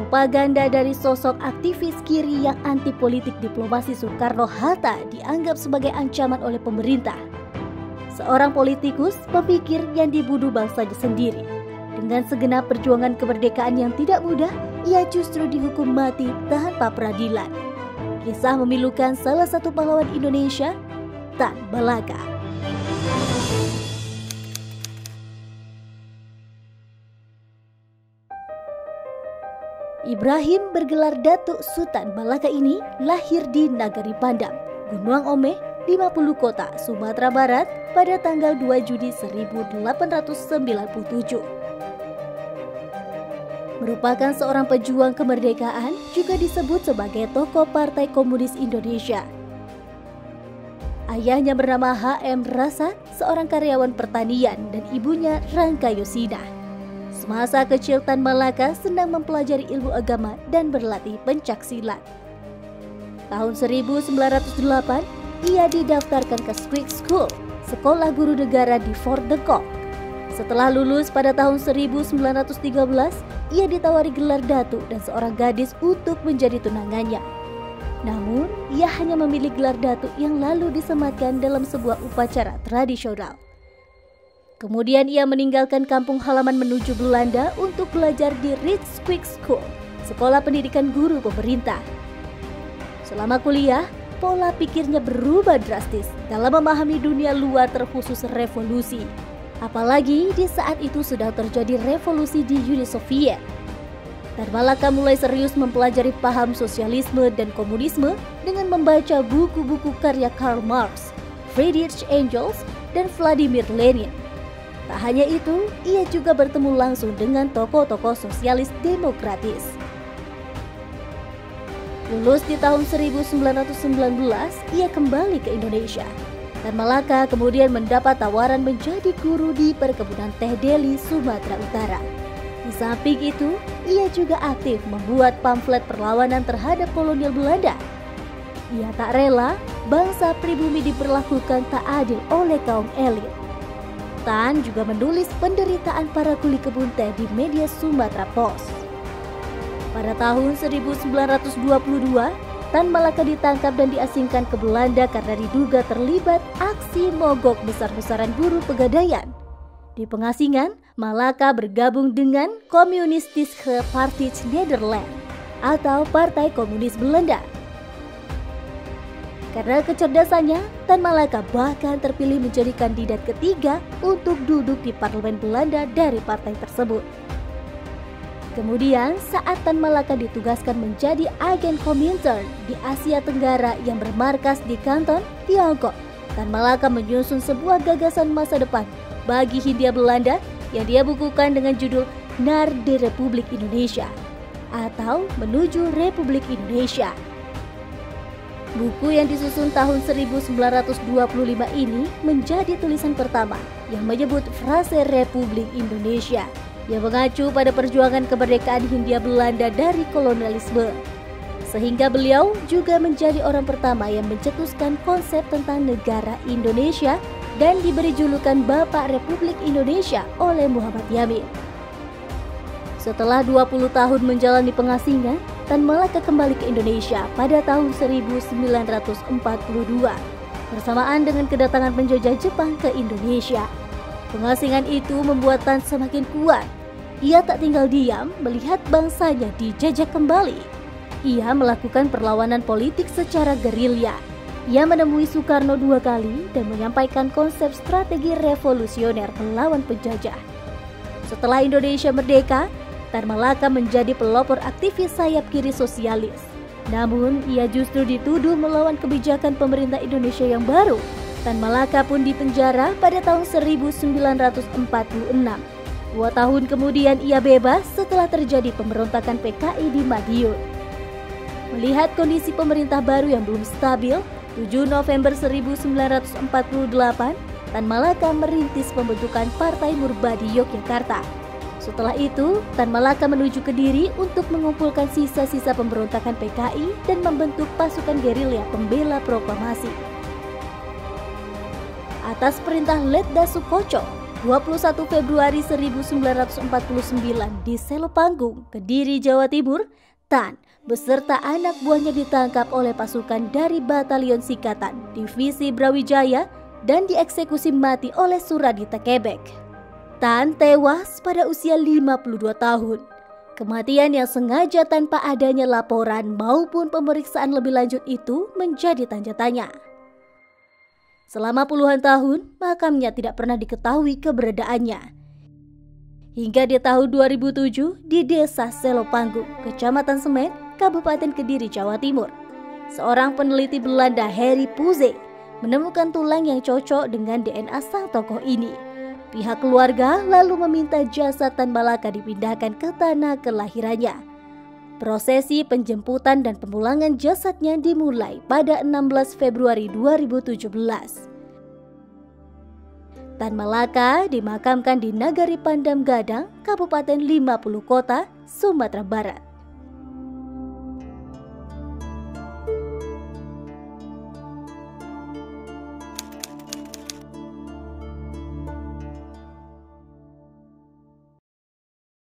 propaganda dari sosok aktivis kiri yang anti politik diplomasi Soekarno-Hatta dianggap sebagai ancaman oleh pemerintah. Seorang politikus pemikir yang dibunuh bangsanya sendiri. Dengan segenap perjuangan kemerdekaan yang tidak mudah, ia justru dihukum mati tanpa peradilan. Kisah memilukan salah satu pahlawan Indonesia, Tan Malaka. Ibrahim bergelar Datuk Sultan Malaka ini lahir di Nagari Pandang, Gunung Omeh, 50 Kota, Sumatera Barat pada tanggal 2 Juni 1897. Merupakan seorang pejuang kemerdekaan, juga disebut sebagai tokoh Partai Komunis Indonesia. Ayahnya bernama H.M. Rasat, seorang karyawan pertanian, dan ibunya Rangka Yosina. Semasa kecil Tan Malaka senang mempelajari ilmu agama dan berlatih pencaksilat. Tahun 1908, ia didaftarkan ke Squick School, sekolah guru negara di Fort de Kock. Setelah lulus pada tahun 1913, ia ditawari gelar datuk dan seorang gadis untuk menjadi tunangannya. Namun, ia hanya memilih gelar datuk yang lalu disematkan dalam sebuah upacara tradisional. Kemudian ia meninggalkan kampung halaman menuju Belanda untuk belajar di Rijkskwijk School, sekolah pendidikan guru pemerintah. Selama kuliah, pola pikirnya berubah drastis dalam memahami dunia luar terkhusus revolusi. Apalagi di saat itu sedang terjadi revolusi di Uni Soviet. Tan Malaka mulai serius mempelajari paham sosialisme dan komunisme dengan membaca buku-buku karya Karl Marx, Friedrich Engels, dan Vladimir Lenin. Tak hanya itu, ia juga bertemu langsung dengan tokoh-tokoh sosialis demokratis. Lulus di tahun 1919, ia kembali ke Indonesia. Tan Malaka kemudian mendapat tawaran menjadi guru di perkebunan teh Deli, Sumatera Utara. Di samping itu, ia juga aktif membuat pamflet perlawanan terhadap kolonial Belanda. Ia tak rela bangsa pribumi diperlakukan tak adil oleh kaum elit. Tan juga menulis penderitaan para kuli kebun teh di media Sumatera Post. Pada tahun 1922, Tan Malaka ditangkap dan diasingkan ke Belanda karena diduga terlibat aksi mogok besar-besaran buruh Pegadaian. Di pengasingan, Malaka bergabung dengan Communistische Partij Nederland atau Partai Komunis Belanda. Karena kecerdasannya, Tan Malaka bahkan terpilih menjadi kandidat ketiga untuk duduk di parlemen Belanda dari partai tersebut. Kemudian, saat Tan Malaka ditugaskan menjadi agen Komintern di Asia Tenggara yang bermarkas di Kanton, Tiongkok, Tan Malaka menyusun sebuah gagasan masa depan bagi Hindia Belanda yang dia bukukan dengan judul Naar de Republiek Indonesia atau Menuju Republik Indonesia. Buku yang disusun tahun 1925 ini menjadi tulisan pertama yang menyebut frase Republik Indonesia yang mengacu pada perjuangan kemerdekaan Hindia Belanda dari kolonialisme. Sehingga beliau juga menjadi orang pertama yang mencetuskan konsep tentang negara Indonesia dan diberi julukan Bapak Republik Indonesia oleh Muhammad Yamin. Setelah 20 tahun menjalani pengasingan, Tan Malaka kembali ke Indonesia pada tahun 1942 bersamaan dengan kedatangan penjajah Jepang ke Indonesia. Pengasingan itu membuat Tan semakin kuat. Ia tak tinggal diam melihat bangsanya dijajah kembali. Ia melakukan perlawanan politik secara gerilya. Ia menemui Soekarno 2 kali dan menyampaikan konsep strategi revolusioner melawan penjajah. Setelah Indonesia merdeka, Tan Malaka menjadi pelopor aktivis sayap kiri sosialis. Namun, ia justru dituduh melawan kebijakan pemerintah Indonesia yang baru. Tan Malaka pun dipenjara pada tahun 1946. 2 tahun kemudian ia bebas setelah terjadi pemberontakan PKI di Madiun. Melihat kondisi pemerintah baru yang belum stabil, 7 November 1948, Tan Malaka merintis pembentukan Partai Murbadi Yogyakarta. Setelah itu, Tan Malaka menuju Kediri untuk mengumpulkan sisa-sisa pemberontakan PKI dan membentuk pasukan gerilya pembela proklamasi. Atas perintah Letda Sukoco, 21 Februari 1949 di Selopanggung, Kediri, Jawa Timur, Tan beserta anak buahnya ditangkap oleh pasukan dari Batalion Sikatan Divisi Brawijaya dan dieksekusi mati oleh Suradita Kebek. Tan tewas pada usia 52 tahun. Kematian yang sengaja tanpa adanya laporan maupun pemeriksaan lebih lanjut itu menjadi tanda tanya. Selama puluhan tahun, makamnya tidak pernah diketahui keberadaannya. Hingga di tahun 2007 di Desa Selopanggung, Kecamatan Semen, Kabupaten Kediri, Jawa Timur, seorang peneliti Belanda, Harry Puze, menemukan tulang yang cocok dengan DNA sang tokoh ini. Pihak keluarga lalu meminta jasad Tan Malaka dipindahkan ke tanah kelahirannya. Prosesi penjemputan dan pemulangan jasadnya dimulai pada 16 Februari 2017. Tan Malaka dimakamkan di Nagari Pandam Gadang, Kabupaten 50 Kota, Sumatera Barat.